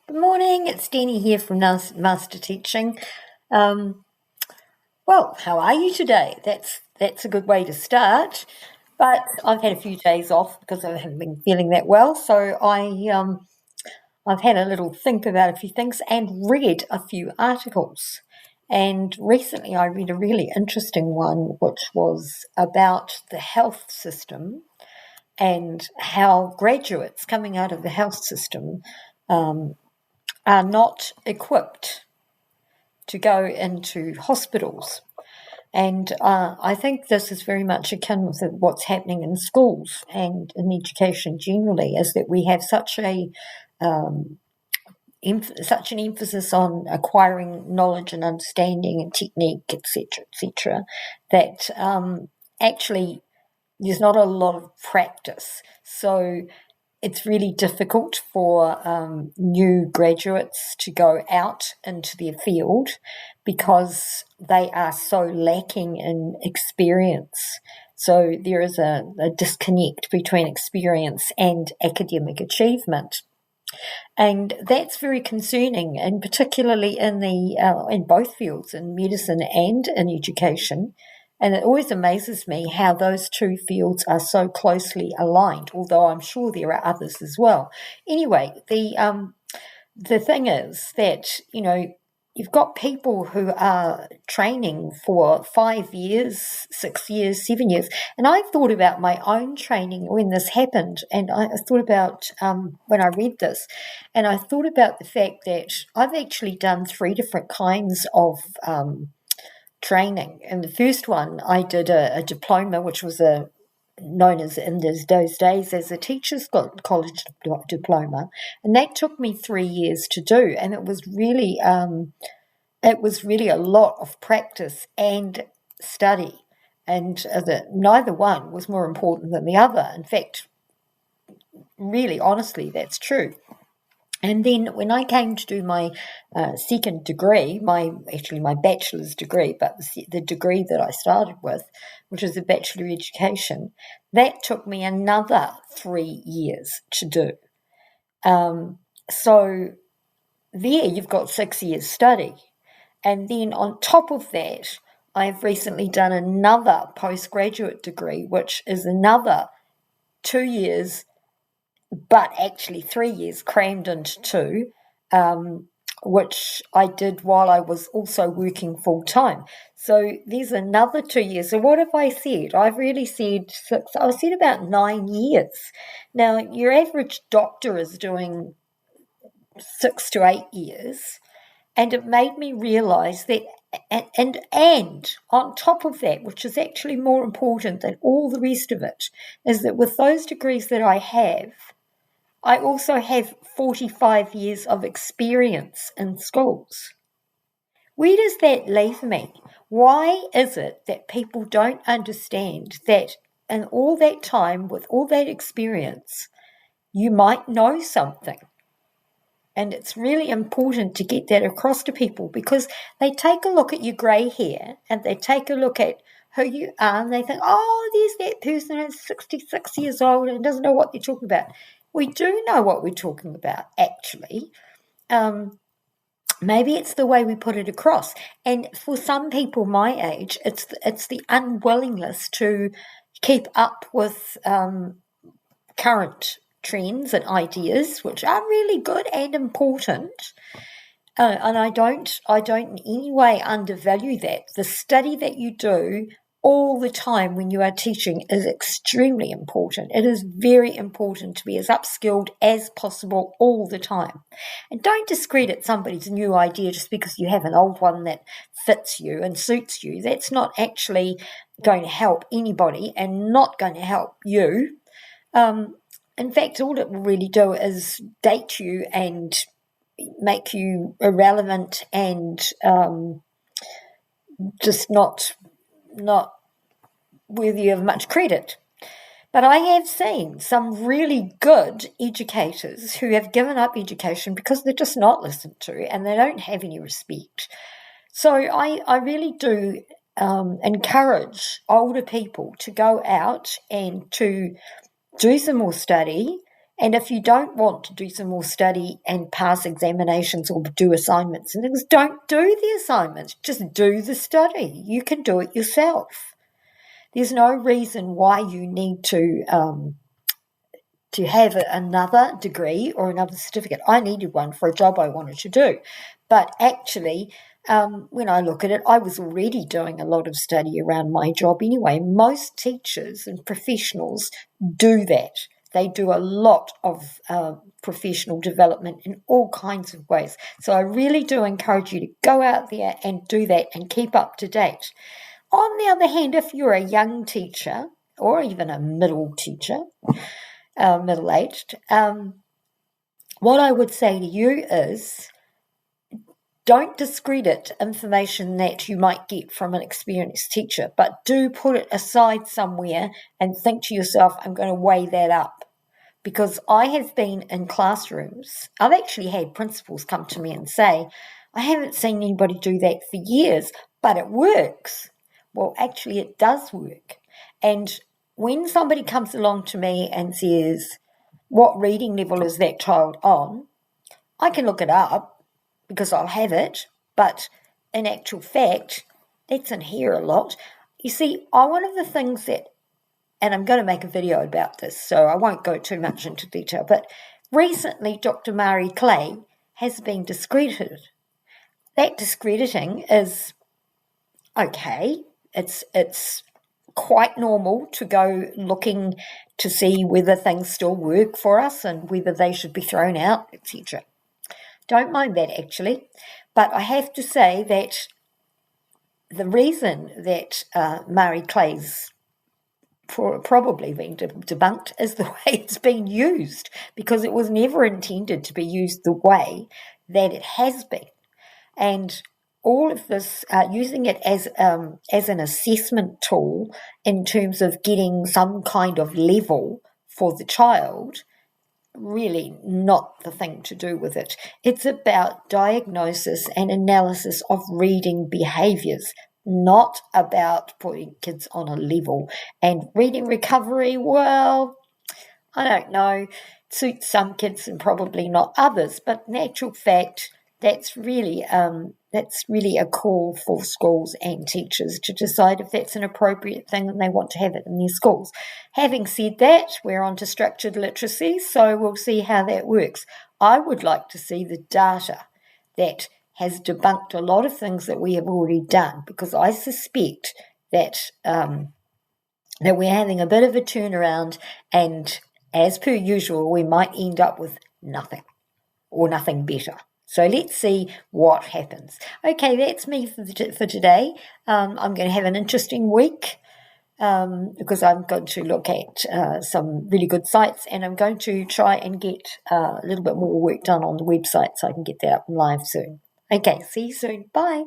Good morning, it's Deni here from Master Teaching. Um, well, how are you today? That's a good way to start. But I've had a few days off because I haven't been feeling that well, so I've had a little think about a few things and read a few articles. And recently, I read a really interesting one, which was about the health system and how graduates coming out of the health system are not equipped to go into hospitals. And I think this is very much akin with what's happening in schools and in education generally, is that we have such um, such an emphasis on acquiring knowledge and understanding and technique, etc., that actually there's not a lot of practice. So it's really difficult for new graduates to go out into their field because they are so lacking in experience. So there is a disconnect between experience and academic achievement. And that's very concerning, and particularly in both fields, in medicine and in education. And it always amazes me how those two fields are so closely aligned, although I'm sure there are others as well. Anyway, the thing is that, you've got people who are training for 5 years, 6 years, 7 years. And I thought about my own training when this happened. And I thought about when I read this, and I thought about the fact that I've actually done three different kinds of training. And the first one, I did a diploma, which was known as in those days as a teacher's college diploma, and that took me 3 years to do, and it was really a lot of practice and study, and neither one was more important than the other. In fact, really honestly, that's true. And then when I came to do my second degree, my bachelor's degree, but the degree that I started with, which is a bachelor education, that took me another 3 years to do. So there you've got 6 years study. And then on top of that, I've recently done another postgraduate degree, which is another 2 years, but actually 3 years crammed into two, which I did while I was also working full time. So there's another 2 years. So what have I said? I've really said six. I said about 9 years. Now, your average doctor is doing 6 to 8 years, and it made me realise that. And on top of that, which is actually more important than all the rest of it, is that with those degrees that I have, I also have 45 years of experience in schools. Where does that leave me? Why is it that people don't understand that in all that time, with all that experience, you might know something? And it's really important to get that across to people, because they take a look at your grey hair and they take a look at who you are and they think, oh, there's that person who's 66 years old and doesn't know what they're talking about. We do know what we're talking about, actually. Maybe it's the way we put it across. And for some people my age, it's the unwillingness to keep up with current trends and ideas, which are really good and important. And I don't in any way undervalue that. The study that you do all the time when you are teaching is extremely important. It is very important to be as upskilled as possible all the time. And don't discredit somebody's new idea just because you have an old one that fits you and suits you. That's not actually going to help anybody and not going to help you. In fact, all it will really do is date you and make you irrelevant and just not worthy of much credit. But I have seen some really good educators who have given up education because they're just not listened to and they don't have any respect. So I really do encourage older people to go out and to do some more study And if you don't want to do some more study and pass examinations or do assignments and things, don't do the assignments. Just do the study. You can do it yourself. There's no reason why you need to have another degree or another certificate. I needed one for a job I wanted to do. But actually, when I look at it, I was already doing a lot of study around my job anyway. Most teachers and professionals do that. They do a lot of professional development in all kinds of ways. So I really do encourage you to go out there and do that and keep up to date. On the other hand, if you're a young teacher or even a middle teacher, middle-aged, what I would say to you is don't discredit information that you might get from an experienced teacher, but do put it aside somewhere and think to yourself, I'm going to weigh that up. Because I have been in classrooms, I've actually had principals come to me and say, I haven't seen anybody do that for years, but it works. Well, actually, it does work. And when somebody comes along to me and says, what reading level is that child on? I can look it up because I'll have it, but in actual fact, that's in here a lot. You see, one of the things that, and I'm going to make a video about this, so I won't go too much into detail, but recently Dr. Marie Clay has been discredited. That discrediting is okay. It's quite normal to go looking to see whether things still work for us and whether they should be thrown out, etc. Don't mind that, actually. But I have to say that the reason that Marie Clay's probably been debunked is the way it's been used, because it was never intended to be used the way that it has been. And all of this, using it as an assessment tool in terms of getting some kind of level for the child, really not the thing to do with it. It's about diagnosis and analysis of reading behaviours, not about putting kids on a level. And reading recovery, well, I don't know, suits some kids and probably not others, but in actual fact, that's really a call for schools and teachers to decide if that's an appropriate thing and they want to have it in their schools. Having said that, we're on to structured literacy, so we'll see how that works. I would like to see the data that has debunked a lot of things that we have already done, because I suspect that that we're having a bit of a turnaround, and as per usual, we might end up with nothing or nothing better. So let's see what happens. Okay, that's me for today. I'm going to have an interesting week because I'm going to look at some really good sites, and I'm going to try and get a little bit more work done on the website so I can get that up and live soon. Okay, see you soon. Bye.